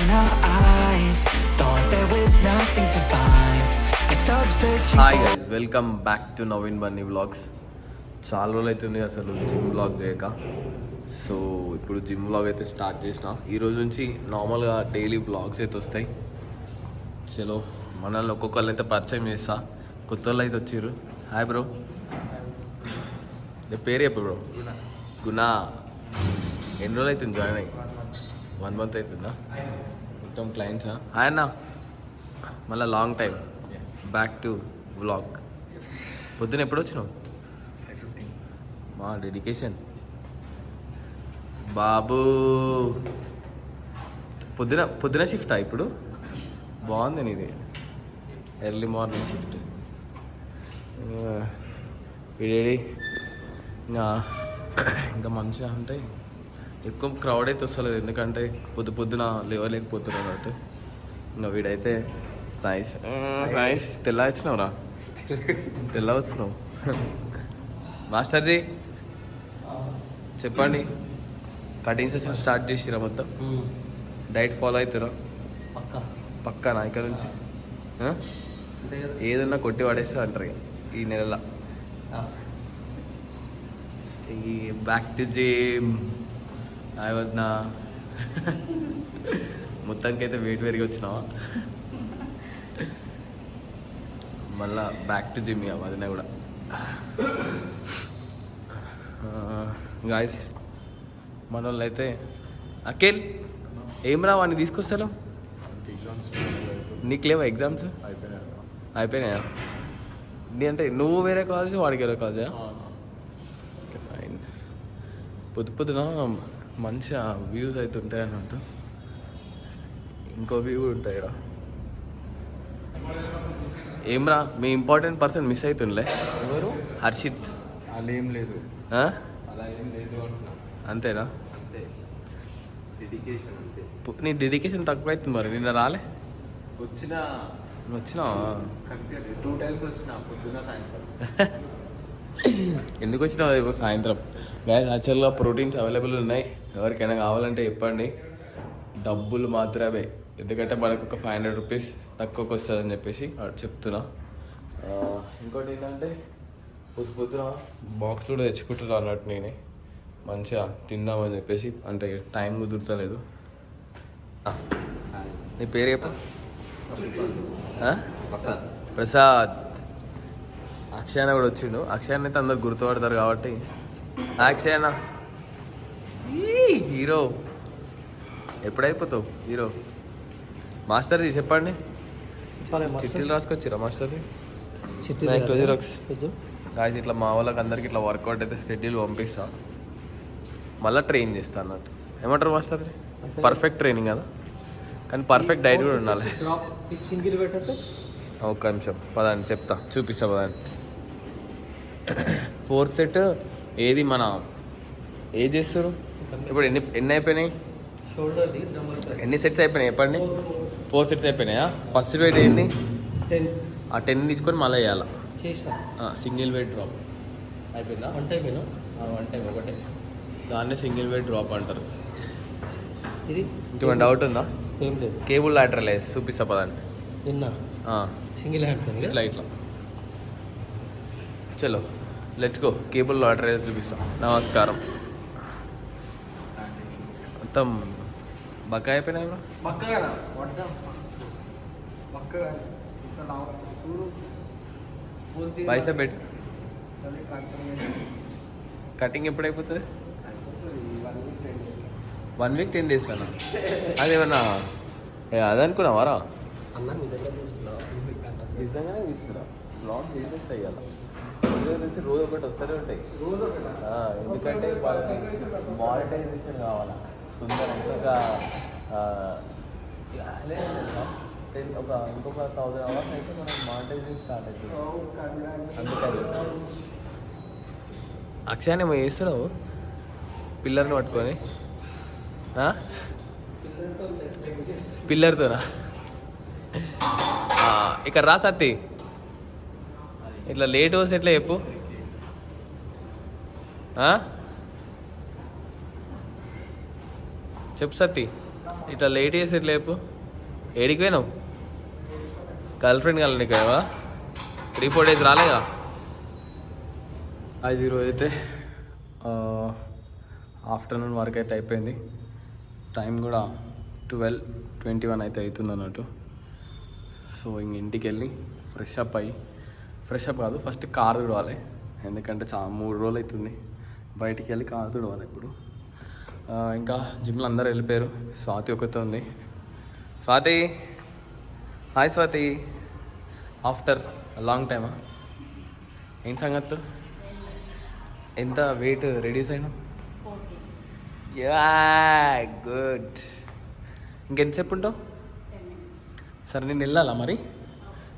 in our eyes. Thought there was nothing to find. I stopped searching. Hi guys, welcome back to Naveen Bunny vlogs. చాలా రోజులు అవుతుంది అసలు gym vlog చేయక. So ఇప్పుడు gym vlog అయితే start చేసిన. ఈరోజు నుంచి నార్మల్గా డైలీ వ్లాగ్స్ అయితే వస్తాయి. చలో మనల్ని ఒక్కొక్కళ్ళు అయితే పరిచయం చేస్తా. కొత్త వాళ్ళు అయితే వచ్చారు. హాయ్ బ్రో, నీ పేరు చెప్పు బ్రో. గుణ. ఎన్ని రోజులు అవుతుంది జాయిన్ అయ్యి? 1 month అవుతుందా? మొత్తం క్లయింట్సా? హాయ్ అన్న, మళ్ళీ long time back to vlog. పొద్దున ఎప్పుడు వచ్చినావు? మా డెడికేషన్ బాబు. పొద్దున షిఫ్టా ఇప్పుడు? బాగుంది నీది, ఎర్లీ మార్నింగ్ షిఫ్ట్. వీడేడి ఇంకా మంచిగా అంటే ఎక్కువ క్రౌడ్ అయితే వస్తలేదు, ఎందుకంటే పొద్దున లేవలేకపోతున్నారు అన్నట్టు. ఇంకా వీడైతే సాయిష్ తెల్ల వచ్చినావురా, తెల్ల వచ్చినావు. మాస్టర్జీ చెప్పండి, కటింగ్ సెషన్ స్టార్ట్ చేసిరా? మొత్తం డైట్ ఫాలో అవుతారా? పక్కానా ఇక్కడ నుంచి? ఏదన్నా కొట్టి పడేస్తా అంటారు ఈ నెలలో. ఈ బ్యాక్ టు జిమ్ వద్దా మొత్తానికి అయితే వెయిట్ పెరిగి వచ్చినావా? మళ్ళా బ్యాక్ టు జిమ్ వదినా కూడా. గాయస్ మన వాళ్ళు అయితే అఖిల్ ఏం రా వాడిని తీసుకొస్తాను. నీకు లేవా ఎగ్జామ్స్? అయిపోయినాయా? నీ అంటే నువ్వు వేరే కాలేజ్, వాడికి వేరే కాలేజా? ఫైన్. పొద్దున మంచిగా వ్యూస్ అయితే ఉంటాయి అన్నట్టు. ఇంకో వ్యూ కూడా ఉంటాయి ఇక్కడ. ఏమ్రా మీ ఇంపార్టెంట్ పర్సన్ మిస్ అవుతుండలే? ఎవరు? హర్షిత్. అలా ఏం లేదు, అలా ఏం లేదు. అంతేనా? అంతే, డెడికేషన్ అంతే. నీ డెడికేషన్ తక్కువ అవుతుంది మరి. నిన్న రాలే? వచ్చినావా? 2 times వచ్చిన, పొద్దున సాయంత్రం. ఎందుకు వచ్చినావు సాయంత్రం? యాక్చువల్గా ప్రోటీన్స్ అవైలబుల్ ఉన్నాయి, ఎవరికైనా కావాలంటే చెప్పండి. డబ్బులు మాత్రమే, ఎందుకంటే మనకు ఒక 500 రూపీస్ తక్కువకి వస్తుందని చెప్పేసి చెప్తున్నా. ఇంకోటి ఏంటంటే పొద్దున బాక్స్ కూడా తెచ్చుకుంటున్నా అన్నట్టు నేనే, మంచిగా తిందామని చెప్పేసి. అంటే టైం కుదురుతలేదు. నీ పేరు చెప్పు. ప్రసాద్. అక్షయన కూడా వచ్చిండు. అక్షయన్ అయితే అందరు గుర్తుపడతారు కాబట్టి. అక్షయన హీరో. ఎప్పుడైపోతావు హీరో? మాస్టర్జీ చెప్పండి, చిట్టీలు రాసుకొచ్చిరా మాస్టర్జీ? గాయస్ ఇట్లా మా వాళ్ళకి అందరికి ఇట్లా వర్కౌట్ అయితే స్కెడ్యూల్ పంపిస్తా, మళ్ళీ ట్రైన్ చేస్తా అన్నట్టు. ఏమంటారు మాస్టర్జీ? పర్ఫెక్ట్ ట్రైనింగ్ కదా, కానీ పర్ఫెక్ట్ డైట్ కూడా ఉండాలి. ఒక్క నిమిషం పదాన్ని చెప్తా, చూపిస్తా పదాన్ని. 4th సెట్ ఏది మన ఏది చేస్తారు ఇప్పుడు? ఎన్ని అయిపోయినాయి? ఎన్ని సెట్స్ అయిపోయినాయి చెప్పండి? 4 సెట్స్ అయిపోయినాయా? ఫస్ట్ వెయిట్ ఏంది? 10. 10 తీసుకొని మళ్ళీ వేయాలా? సింగిల్ వెయిట్ డ్రాప్ అయిపోయిందా? 1 టైం ఒకటే, దాన్నే సింగిల్ వెయిట్ డ్రాప్ అంటారు. ఇంకేమైనా డౌట్ ఉందా? ఏం లేదు. కేబుల్ లాటరల్ వేసి చూపిస్తా పదాన్ని. సింగిల్ హ్యాండ్ ఇట్లా చలో లెట్స్ గో. కేబుల్ లాటరల్ వేసి చూపిస్తా. నమస్కారం. మొత్తం బక్క అయిపోయినాయి బ్రో. పైసా పెట్టి కటింగ్ ఎప్పుడు అయిపోతుంది? 1 week 10 days అన్నా? అదేమన్నా అదనుకున్నావారా? నిజంగానే తీసుకురా. బ్లాగ్ చేసేస్తాయి కదా, నుంచి రోజు ఒకటి వస్తూనే ఉంటాయి. ఎందుకంటే వాళ్ళకి మానిటైజేషన్ కావాలా తొందర. ఇంకొక 1000 hours అయితే మనకి మానిటైజేషన్ స్టార్ట్ అవుతుంది. అందుకని అక్షయాన్ని ఏమో చేస్తున్నావు పిల్లర్ని పట్టుకొని? పిల్లర్తోనా? ఇక్కడ రా సత్తి, ఇట్లా లేట్ వస్తే ఎట్లా చెప్పు? చెప్పు సత్తి, ఇట్లా లేట్ చేసి ఎట్లా చెప్పు ఏడికి పోయినావు గర్ల్ ఫ్రెండ్ కలనికి పోయావా 3-4 డేస్ రాలేగా అది ఈరోజు అయితే ఆఫ్టర్నూన్ వరకు అయితే అయిపోయింది టైం కూడా 12:21 అయితే అవుతుంది అన్నట్టు సో ఇంక ఇంటికి వెళ్ళి ఫ్రెష్ అప్ కాదు ఫస్ట్ కార్ తుడవాలి ఎందుకంటే 3 రోజులు అవుతుంది బయటికి వెళ్ళి కార్ తుడవాలి ఇప్పుడు ఇంకా జిమ్లో అందరూ వెళ్ళిపోయారు స్వాతి ఒకతే ఉంది Swathi hi Swathi after long టైమా ఏం సంగతులు ఎంత వెయిట్ రెడ్యూస్ అయినా యా గుడ్ ఇంకెంతసేపు ఉంటావు సరే నేను వెళ్ళాలా మరి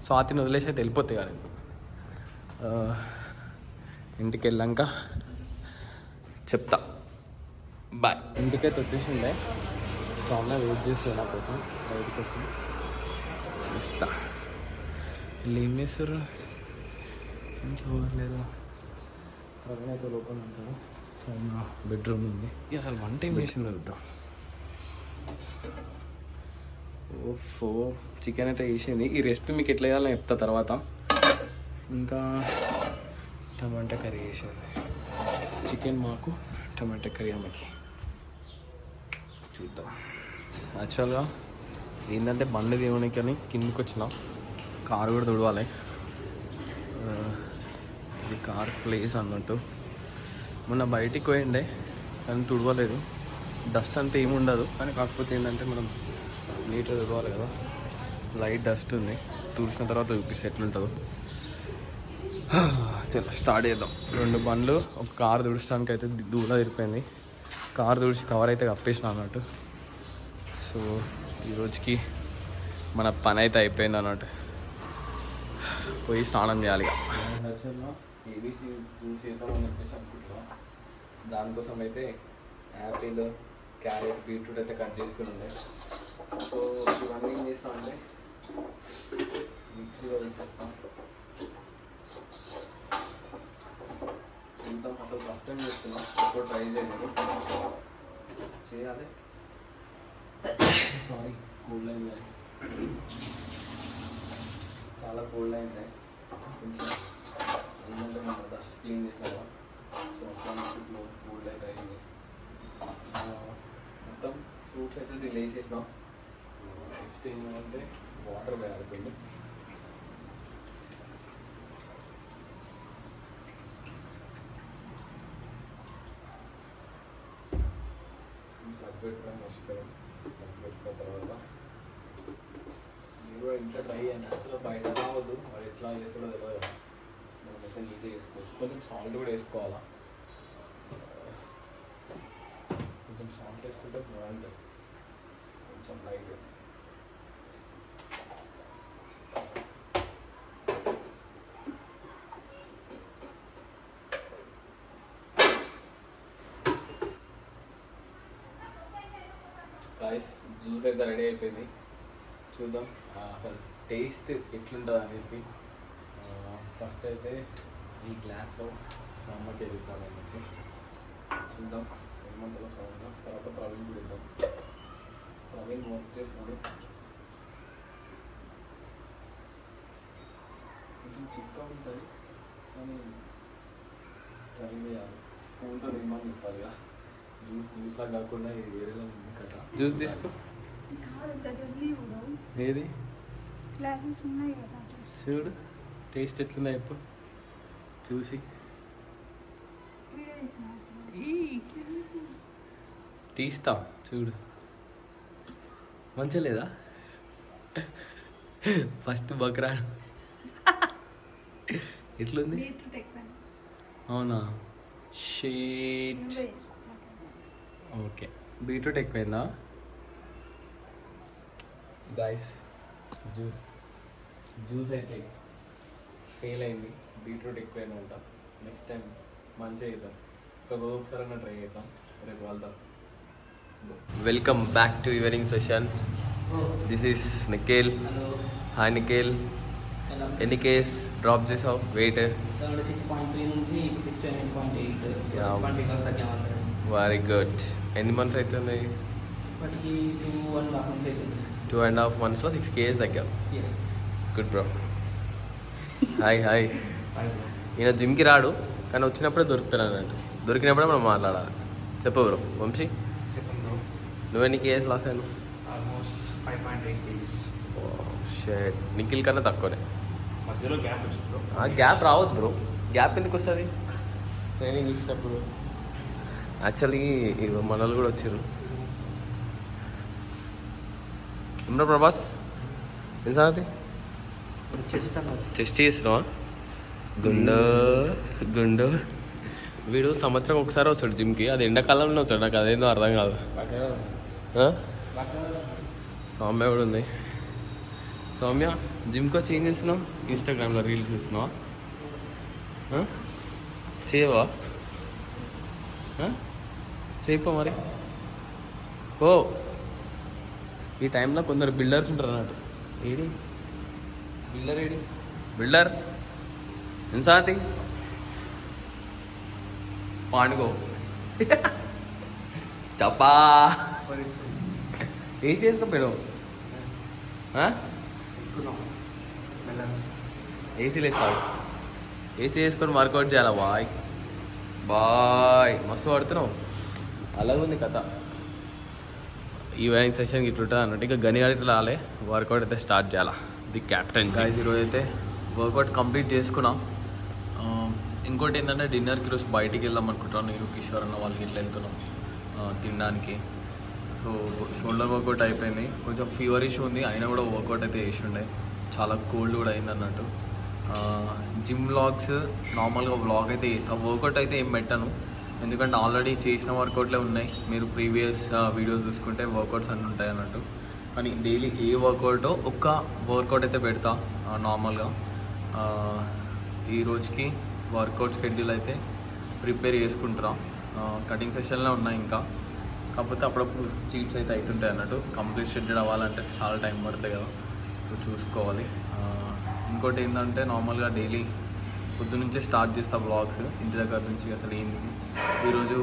స్వాతిని వదిలేసి అయితే వెళ్ళిపోతాయి కానీ ఇంటికి వెళ్ళాక చెప్తా బాయ్ ఇంటికైతే వచ్చేసి ఉండే సో అన్న వెయిట్ చేస్తాను నా కోసం బయటకు వచ్చి చూస్తా వీళ్ళు ఏం చేస్తారు ఏం చూడలేదు ప్రవీణ్ అయితే లోపల ఉంటాడు సో నా బెడ్రూమ్ ఉంది అసలు వన్ టైం చేసింది వెళ్తాం ఓఫో చికెన్ అయితే వేసింది ఈ రెసిపీ మీకు ఎట్లా వేయాలని చెప్తా తర్వాత ఇంకా టమాటా కర్రీ వేసింది చికెన్ మాకు టమాటా కర్రీ అమ్మకి చూద్దాం యాక్చువల్గా ఏంటంటే బండి దేవునికి అని కిందకి వచ్చిన కారు కూడా తుడవాలి ఇది కార్ ప్లేస్ అన్నట్టు మొన్న బయటికి పోయిండే కానీ తుడవలేదు డస్ట్ అంతా ఏమి ఉండదు కానీ కాకపోతే ఏంటంటే మనం నీట్గా తుడవాలి కదా లైట్ డస్ట్ ఉంది తుడిచిన తర్వాత చూపిస్తే ఎట్లుంటుందో చలో స్టార్ట్ చేద్దాం 2 బండ్లు ఒక కారు తుడచడానికి అయితే దూడ తిరిపోయింది కారు తుడిచి కవర్ అయితే కప్పేసిన అన్నట్టు సో ఈరోజుకి మన పని అయితే అయిపోయింది అన్నట్టు పోయి స్నానం చేయాలి ఏబీసీ జ్యూస్ చేద్దామని చెప్పేసి అనుకుంటున్నా దానికోసం అయితే యాపిల్ క్యారెట్ బీట్రూట్ అయితే కట్ చేసుకుని ఉండే సో ఇవన్నీ ఏం చేస్తాం అంటే మిక్సీలో వేసేస్తాం చూద్దాం అసలు ఫస్ట్ టైం చేస్తున్నాం ఎప్పుడు ట్రై చేయలేదు చేయాలి సారీ కోల్డ్ లైన్ చాలా కోల్డ్ అయింది కొంచెం ఏంటంటే మనం డస్ట్ క్లీన్ చేసాము సో అట్లా కోల్డ్ అయితే అయింది మొత్తం ఫ్రూట్స్ అయితే దీన్ని వేసేసినాం నెక్స్ట్ ఏంటంటే వాటర్ వేయాలి పెట్టుకోవడం మర్చిపోయాం పెట్టుకున్న తర్వాత మీరు కూడా ఇంట్లో ట్రై చేయండి అసలు బయట రావద్దు మరి ఎట్లా చేస్తాడో తెలియదు మనం అయితే నీట్గా చేసుకోవచ్చు కొంచెం సాల్ట్ కూడా వేసుకోవాలా కొంచెం సాల్ట్ వేసుకుంటే బాగుంటుంది కొంచెం లైట్ గాయ్స్ జ్యూస్ అయితే రెడీ అయిపోయింది చూద్దాం అసలు టేస్ట్ ఎట్లుంటుంది అని చెప్పి ఫస్ట్ అయితే ఈ గ్లాస్లో సమ్మకి ఎదుగుతాను అని చెప్పి చూద్దాం ఏమంటారో సౌండ్ తర్వాత ప్రవీణ్ కూడా ఇద్దాం ప్రవీణ్ వర్క్ చేస్తుంది కొంచెం చిక్గా ఉంటుంది కానీ ట్రై చేయాలి స్పూన్తో నిమ్మని చెప్పాలి జ్యూస్ లాగా కాకుండా ఇది వేరేలా ఉంది కదా జ్యూస్ తీసుకో ఏది గ్లాసెస్ ఉన్నాయి కదా చూడు టేస్ట్ ఎట్లున్నాయి ఇప్పుడు చూసి తీస్తా చూడు మంచిగా లేదా ఫస్ట్ బక్రా ఎట్లుంది అవునా షీట్ ఓకే బీట్రూట్ ఎక్కువైందా గాయస్ జ్యూస్ అయితే ఫెయిల్ అయింది బీట్రూట్ ఎక్కువైందంట నెక్స్ట్ టైం మంచిగా అవుతాం ఒక రోజు ఒకసారి ట్రై చేద్దాం రేపు వెళ్దాం welcome back to evening session this is Nikhil hi Nikhil ఎన్ని కేస్ డ్రాప్ చేసావు వెయిట్ 76.3 నుంచి 69.8 వెరీ గుడ్ ఎన్ని మంత్స్ అవుతుంది ఇప్పటికి 2.5 months అవుతుంది. 2.5 monthsలో 6 kgs తగ్గావు. Yes. Good bro. Hi hi. ఈయన జిమ్కి రాడు కానీ వచ్చినప్పుడే దొరుకుతాడు అన్నట్టు. దొరికినప్పుడే మనం మాట్లాడాలి. చెప్పు బ్రో. వంశీ సెకండ్ బ్రో నువ్వెన్ని కేజెస్ లాస్ అయ్యాను? Almost 5.8 kgs. షేట్ నిఖిల్ కన్నా తక్కువనే. మధ్యలో గ్యాప్ వచ్చింది బ్రో. ఆ గ్యాప్ రావద్దు బ్రో. గ్యాప్ ఎందుకు వస్తుంది ట్రైనింగ్ ఇచ్చినప్పుడు? యాక్చువల్లీ మనలు కూడా వచ్చారు. ఏమన్నా ప్రభాస్ ఏం సంగతి? చెస్ట్ చేస్తున్నావా? గుండు వీడు సంవత్సరం ఒకసారి వస్తాడు జిమ్కి. అది ఎండాకాలంలో వస్తాడు. నాకు అదేందో అర్థం కాదు. సౌమ్య కూడా ఉంది. సౌమ్య జిమ్కి వచ్చి ఏం చేస్తున్నావు? ఇన్స్టాగ్రామ్లో రీల్స్ చూస్తున్నావా? చేయవా? చేయపో మరి. ఓ ఈ టైంలో కొందరు బిల్డర్స్ ఉంటారు అన్నట్టు. ఏడి బిల్డర్ ఏం సంగతి? పాండుగో చప్పా ఏసీ వేసుకోపోయావు? ఏసీలు వేస్తావు? ఏసీ వేసుకొని వర్కౌట్ చేయాలా? బాయ్ మస్తు పడుతున్నావు. అలాగే ఉంది కథ. ఈవినింగ్ సెషన్ ఇట్లా ఉంటుంది అన్నట్టు. ఇంకా గనిగాడికి రాలే. వర్కౌట్ అయితే స్టార్ట్ చేయాలా. ది క్యాప్టెన్ గాయ్స్ ఈరోజు అయితే వర్కౌట్ కంప్లీట్ చేసుకున్నాం. ఇంకోటి ఏంటంటే డిన్నర్కి ఈరోజు బయటికి వెళ్దాం అనుకుంటున్నాను. నేను కిషోర్ అన్న వాళ్ళకి ఇట్లా వెళ్తున్నాం తినడానికి. సో షోల్డర్ వర్కౌట్ అయిపోయింది. కొంచెం ఫీవర్ ఇష్యూ ఉంది అయినా కూడా వర్కౌట్ అయితే చేసి ఉండే. చాలా కోల్డ్ కూడా అయింది అన్నట్టు. జిమ్ వ్లాగ్స్ నార్మల్గా వ్లాగ్ అయితే చేస్తాను. వర్కౌట్ అయితే ఏం పెట్టాను ఎందుకంటే ఆల్రెడీ చేసిన వర్కౌట్లే ఉన్నాయి. మీరు ప్రీవియస్ వీడియోస్ చూసుకుంటే వర్కౌట్స్ అన్నీ ఉంటాయి అన్నట్టు. కానీ డైలీ ఏ వర్కౌట్ ఒక్క వర్కౌట్ అయితే పెడతా నార్మల్గా. ఈ రోజుకి వర్కౌట్ షెడ్యూల్ అయితే ప్రిపేర్ చేసుకుంటున్నా. కటింగ్ సెషన్లో ఉన్నాయి ఇంకా. కాకపోతే అప్పుడప్పుడు చీట్స్ అయితే అవుతుంటాయి అన్నట్టు. కంప్లీట్ షెడ్యూల్ అవ్వాలంటే చాలా టైం పడుతుంది కదా. సో చూసుకోవాలి. ఇంకోటి ఏంటంటే నార్మల్గా డైలీ పొద్దున్నుంచే స్టార్ట్ చేస్తా బ్లాగ్స్ ఇంటి దగ్గర నుంచి. అసలు ఏంది ఈరోజు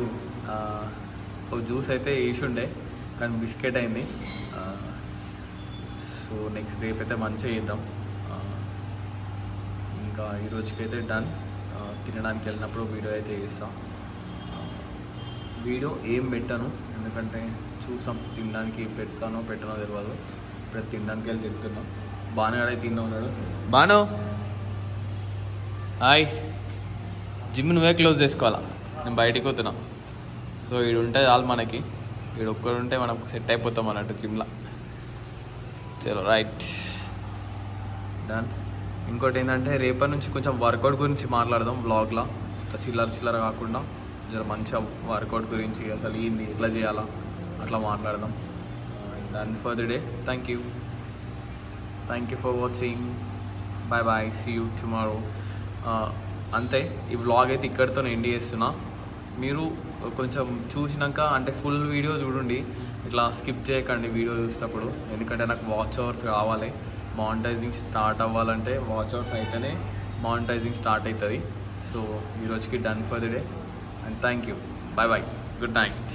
ఒక జ్యూస్ అయితే వేసి ఉండే కానీ బిస్కెట్ అయింది. సో నెక్స్ట్ రేపు అయితే మంచిగా చేద్దాం. ఇంకా ఈరోజుకైతే డన్. తినడానికి వెళ్ళినప్పుడు వీడియో అయితే చేస్తాం. వీడియో ఏం పెట్టాను ఎందుకంటే చూసాం తినడానికి పెట్టానో తెలియదు. ఇప్పుడు తినడానికి వెళ్ళి తింటున్నాం. బాను అయితే తిన్నా ఉన్నాడు. బాను హాయ్. జిమ్ నువ్వే క్లోజ్ చేసుకోవాలా. నేను బయటికి పోతున్నా. సో వీడు ఉంటే చాలు మనకి. వీడు ఒక్కడు ఉంటే మనం సెట్ అయిపోతాం అన్నట్టు జిమ్లో. చలో రైట్ డన్. ఇంకోటి ఏంటంటే రేపటి నుంచి కొంచెం వర్కౌట్ గురించి మాట్లాడదాం వ్లాగ్లో. చిల్లర కాకుండా జర మంచిగా వర్కౌట్ గురించి అసలు ఏంది ఎట్లా చేయాలా అట్లా మాట్లాడదాం. Done for the day. Thank you for watching. Bye. See you tomorrow. అంతే. ఈ వ్లాగ్ అయితే ఇక్కడితో ఎండ్ చేస్తున్నా. మీరు కొంచెం చూసినాక అంటే ఫుల్ వీడియో చూడండి. ఇట్లా స్కిప్ చేయకండి వీడియో చూసేటప్పుడు. ఎందుకంటే నాకు వాచ్ అవర్స్ కావాలి. మానిటైజింగ్ స్టార్ట్ అవ్వాలంటే వాచ్ అవర్స్ అయితేనే మానిటైజింగ్ స్టార్ట్ అవుతుంది. సో ఈరోజుకి done for the day and thank you. Bye. Good night.